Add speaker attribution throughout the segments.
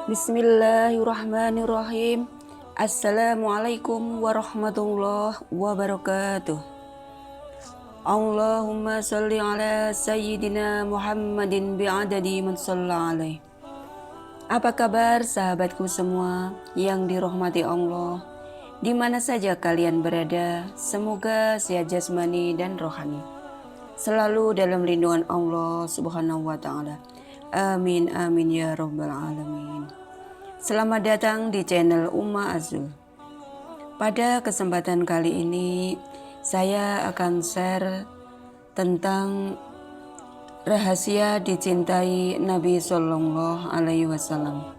Speaker 1: Bismillahirrahmanirrahim. Assalamualaikum warahmatullahi wabarakatuh. Allahumma salli ala Sayyidina Muhammadin bi'adadi man shalla alaih. Apa kabar sahabatku semua yang dirahmati Allah? Di mana saja kalian berada, semoga sehat jasmani dan rohani, selalu dalam lindungan Allah Subhanahu wa Ta'ala. Amin amin ya rabbal alamin. Selamat datang di channel Umma Azul. Pada kesempatan kali ini saya akan share tentang rahasia dicintai Nabi Sallallahu Alaihi Wasallam.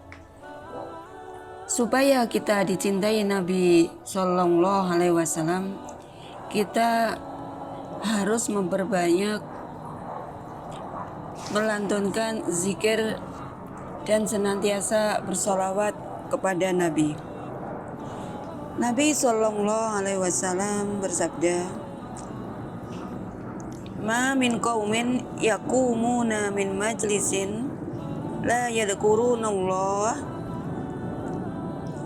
Speaker 1: Supaya kita dicintai Nabi Sallallahu Alaihi Wasallam, kita harus memperbanyak melantunkan zikir dan senantiasa bersolawat kepada Nabi. Nabi Sallallahu Alaihi Wasallam bersabda, "Ma min qaumin yaqumuna min majlisin la yadhkuruna Allah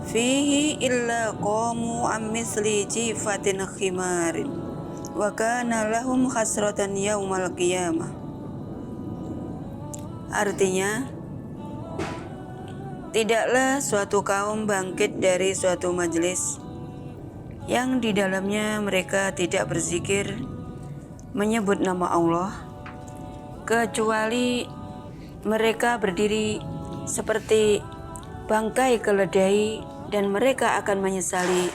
Speaker 1: fihi illa qamu am misli jifatin khimarin wa kana lahum khasratan yaumal qiyamah." Artinya, tidaklah suatu kaum bangkit dari suatu majelis yang di dalamnya mereka tidak berzikir menyebut nama Allah, kecuali mereka berdiri seperti bangkai keledai dan mereka akan menyesali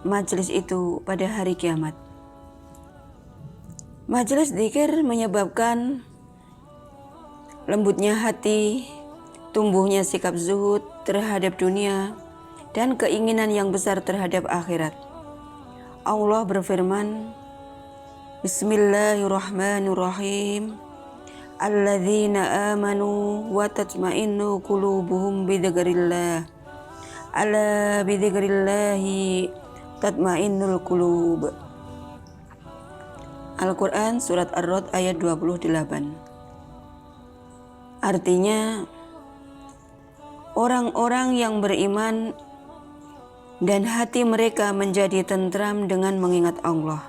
Speaker 1: majelis itu pada hari kiamat. Majelis zikir menyebabkan lembutnya hati, tumbuhnya sikap zuhud terhadap dunia, dan keinginan yang besar terhadap akhirat. Allah berfirman, Bismillahirrahmanirrahim. Alladzina amanu wa tatma'innu qulubuhum bidzikrillah. Ala bidzikrillahi tatma'innul qulub. Al-Quran Surat Ar-Ra'd ayat 28. Artinya, orang-orang yang beriman dan hati mereka menjadi tentram dengan mengingat Allah.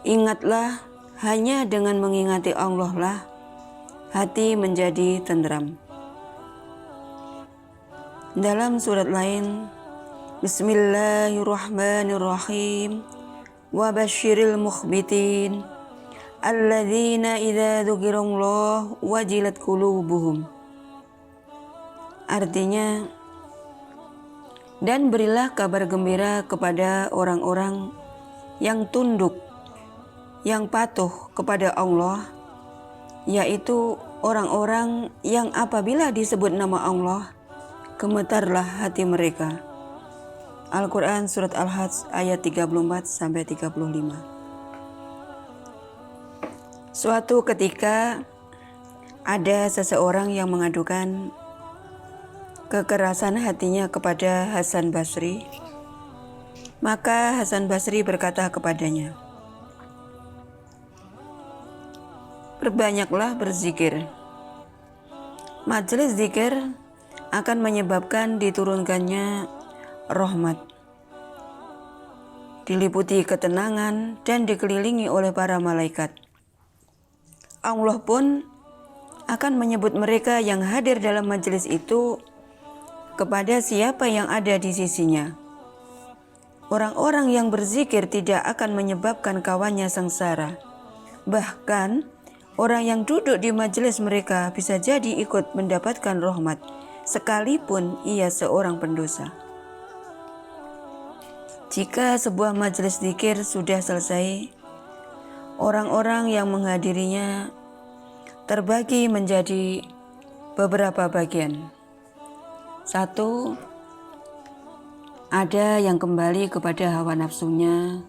Speaker 1: Ingatlah, hanya dengan mengingati Allah lah hati menjadi tentram. Dalam surat lain, Bismillahirrahmanirrahim. Wa basyiril mukhbitin alladzina idza dzukirallah wajilat qulubuhum. Artinya, dan berilah kabar gembira kepada orang-orang yang tunduk, yang patuh kepada Allah, yaitu orang-orang yang apabila disebut nama Allah, gemetarlah hati mereka. Al-Quran Surat Al-Hajj ayat 34-35. Suatu ketika ada seseorang yang mengadukan kekerasan hatinya kepada Hasan Basri. Maka Hasan Basri berkata kepadanya, "Perbanyaklah berzikir. Majelis zikir akan menyebabkan diturunkannya rahmat, diliputi ketenangan dan dikelilingi oleh para malaikat. Allah pun akan menyebut mereka yang hadir dalam majelis itu kepada siapa yang ada di sisinya. Orang-orang yang berzikir tidak akan menyebabkan kawannya sengsara. Bahkan, orang yang duduk di majelis mereka bisa jadi ikut mendapatkan rahmat, sekalipun ia seorang pendosa." Jika sebuah majelis zikir sudah selesai, orang-orang yang menghadirinya terbagi menjadi beberapa bagian. 1. Ada yang kembali kepada hawa nafsunya,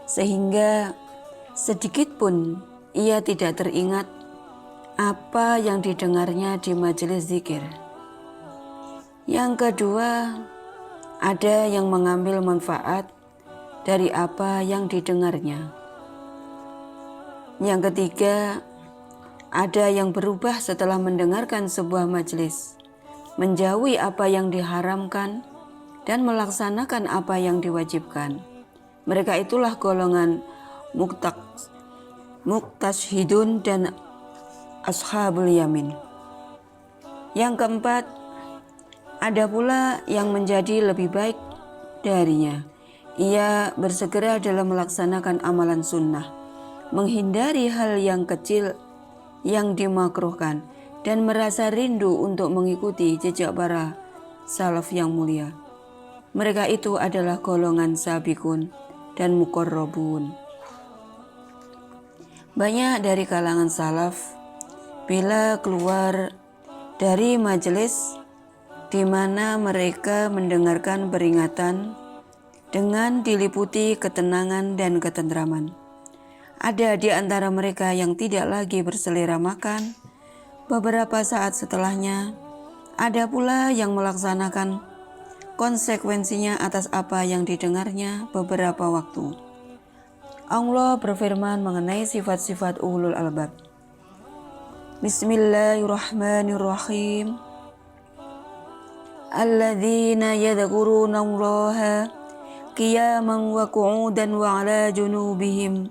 Speaker 1: sehingga sedikit pun ia tidak teringat apa yang didengarnya di majelis zikir. Yang kedua, ada yang mengambil manfaat dari apa yang didengarnya. Yang ketiga, ada yang berubah setelah mendengarkan sebuah majelis, menjauhi apa yang diharamkan, dan melaksanakan apa yang diwajibkan. Mereka itulah golongan muktashidun dan ashabul yamin. Yang keempat, ada pula yang menjadi lebih baik darinya. Ia bersegera dalam melaksanakan amalan sunnah, menghindari hal yang kecil yang dimakruhkan, dan merasa rindu untuk mengikuti jejak para salaf yang mulia. Mereka itu adalah golongan sabiqun dan muqarrabun. Banyak dari kalangan salaf bila keluar dari majelis di mana mereka mendengarkan peringatan dengan diliputi ketenangan dan ketentraman. Ada di antara mereka yang tidak lagi berselera makan. Beberapa saat setelahnya, ada pula yang melaksanakan konsekuensinya atas apa yang didengarnya beberapa waktu. Allah berfirman mengenai sifat-sifat ulul albab. Bismillahirrahmanirrahim. Alladzina yadhkurunallaha qiyaman wa qu'udan wa 'ala junubihim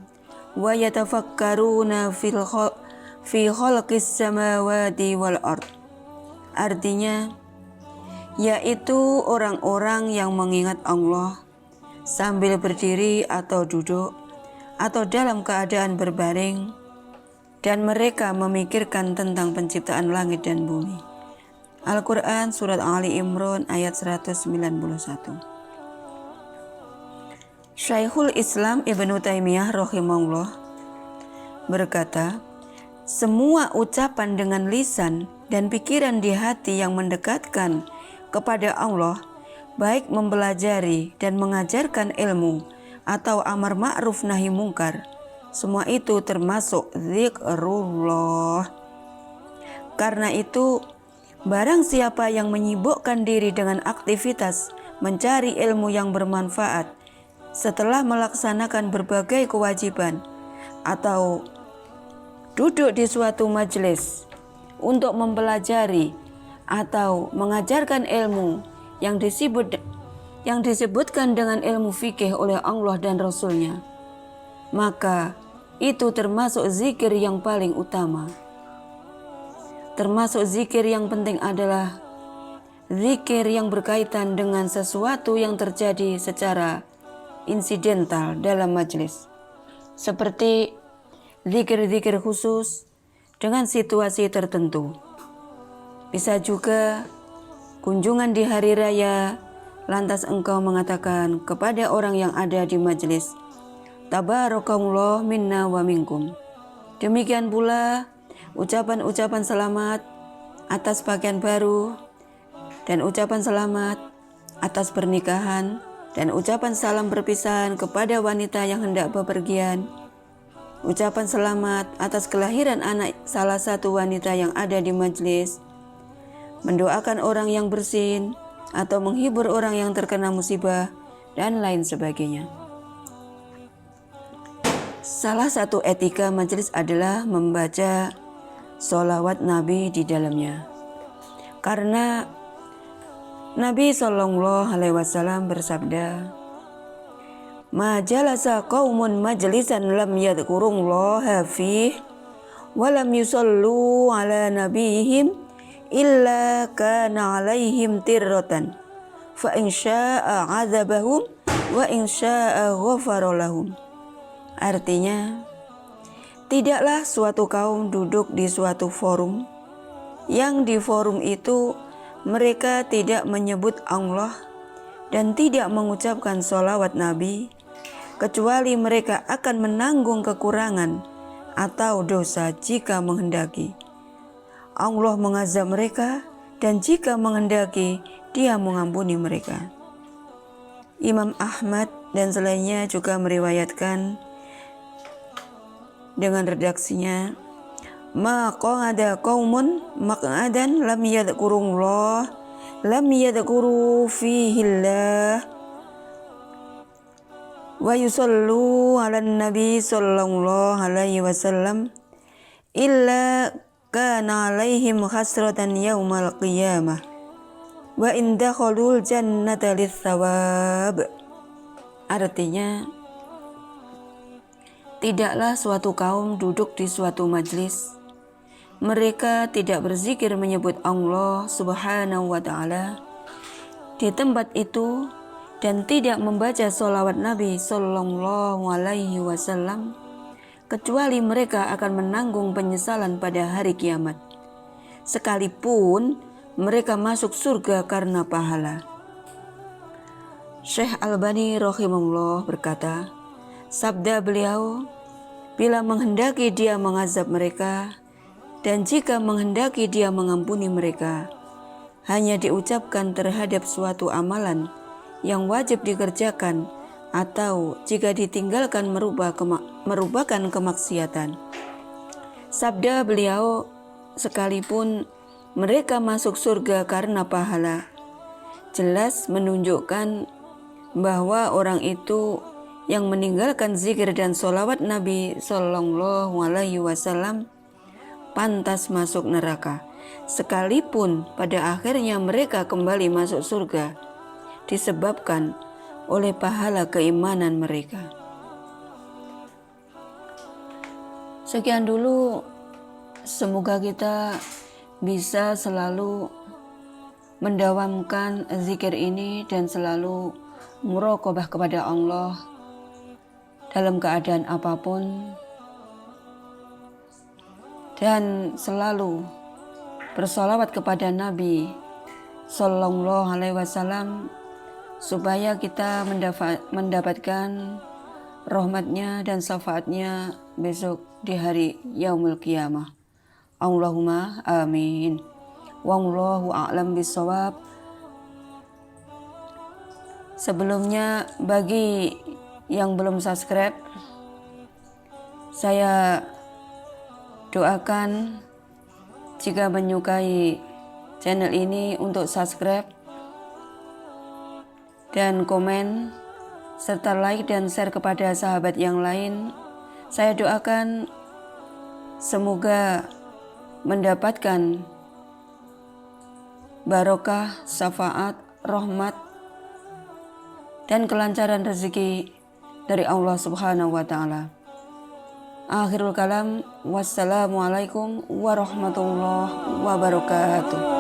Speaker 1: wa yatafakkaruna fi khalqis samawati wal ard. Artinya, yaitu orang-orang yang mengingat Allah sambil berdiri atau duduk atau dalam keadaan berbaring, dan mereka memikirkan tentang penciptaan langit dan bumi. Al-Quran Surat Ali Imran ayat 191. Syekhul Islam Ibnu Taimiyah rahimahullah berkata, semua ucapan dengan lisan dan pikiran di hati yang mendekatkan kepada Allah, baik mempelajari dan mengajarkan ilmu atau amar ma'ruf nahi mungkar, semua itu termasuk zikrullah. Karena itu, barang siapa yang menyibukkan diri dengan aktivitas mencari ilmu yang bermanfaat setelah melaksanakan berbagai kewajiban, atau duduk di suatu majelis untuk mempelajari atau mengajarkan ilmu yang disebutkan dengan ilmu fikih oleh Allah dan Rasul-Nya, maka itu termasuk zikir yang paling utama. Termasuk zikir yang penting adalah zikir yang berkaitan dengan sesuatu yang terjadi secara insidental dalam majelis, seperti zikir-zikir khusus dengan situasi tertentu. Bisa juga kunjungan di hari raya, lantas engkau mengatakan kepada orang yang ada di majelis, Tabarakallah minna wa minkum. Demikian pula ucapan-ucapan selamat atas pakaian baru, dan ucapan selamat atas pernikahan, dan ucapan salam perpisahan kepada wanita yang hendak bepergian, ucapan selamat atas kelahiran anak salah satu wanita yang ada di majelis, mendoakan orang yang bersin, atau menghibur orang yang terkena musibah, dan lain sebagainya. Salah satu etika majelis adalah membaca sholawat Nabi di dalamnya. Karena Nabi SAW bersabda, Ma jalasa qaumun majlisan lam yadhkurullaha fih wa lam yusallu ala nabihim illa kana alaihim tirratan fa in syaa'a 'adzabahum wa in syaa'a ghafara lahum. Artinya, tidaklah suatu kaum duduk di suatu forum yang di forum itu mereka tidak menyebut Allah dan tidak mengucapkan sholawat Nabi, kecuali mereka akan menanggung kekurangan atau dosa jika menghendaki. Allah mengazab mereka, dan jika menghendaki, Dia mengampuni mereka. Imam Ahmad dan selainnya juga meriwayatkan dengan redaksinya, Ma qa'ada qaumun maq'adan lam yadhkuru fihillah wa yusallu ala nabi sallallahu alaihi wasallam illa kana alaihim khasratan yaumal qiyamah. Wa in dakhalul jannata litsawab. Artinya, tidaklah suatu kaum duduk di suatu majlis, mereka tidak berzikir menyebut Allah Subhanahu wa ta'ala di tempat itu dan tidak membaca sholawat Nabi Sallallahu Alaihi Wasallam, kecuali mereka akan menanggung penyesalan pada hari kiamat, sekalipun mereka masuk surga karena pahala. Syekh Albani rahimahullah berkata, sabda beliau, bila menghendaki dia mengazab mereka, dan jika menghendaki dia mengampuni mereka, hanya diucapkan terhadap suatu amalan yang wajib dikerjakan atau jika ditinggalkan merupakan kemaksiatan. Sabda beliau, sekalipun mereka masuk surga karena pahala, jelas menunjukkan bahwa orang itu yang meninggalkan zikir dan sholawat Nabi Sallallahu Alaihi Wasallam pantas masuk neraka, sekalipun pada akhirnya mereka kembali masuk surga disebabkan oleh pahala keimanan mereka. Sekian dulu, semoga kita bisa selalu mendawamkan zikir ini dan selalu muraqabah kepada Allah dalam keadaan apapun, dan selalu bersolawat kepada Nabi Sallallahu Alaihi Wasallam supaya kita mendapatkan rahmatnya dan syafaatnya besok di hari yaumul qiyamah. Allahumma amin. Wallahu a'lam bishawab. Sebelumnya, bagi yang belum subscribe, saya doakan jika menyukai channel ini untuk subscribe dan komen serta like dan share kepada sahabat yang lain. Saya doakan semoga mendapatkan barokah, syafaat, rahmat dan kelancaran rezeki dari Allah Subhanahu wa ta'ala. Akhirul kalam, wassalamualaikum warahmatullahi wabarakatuh.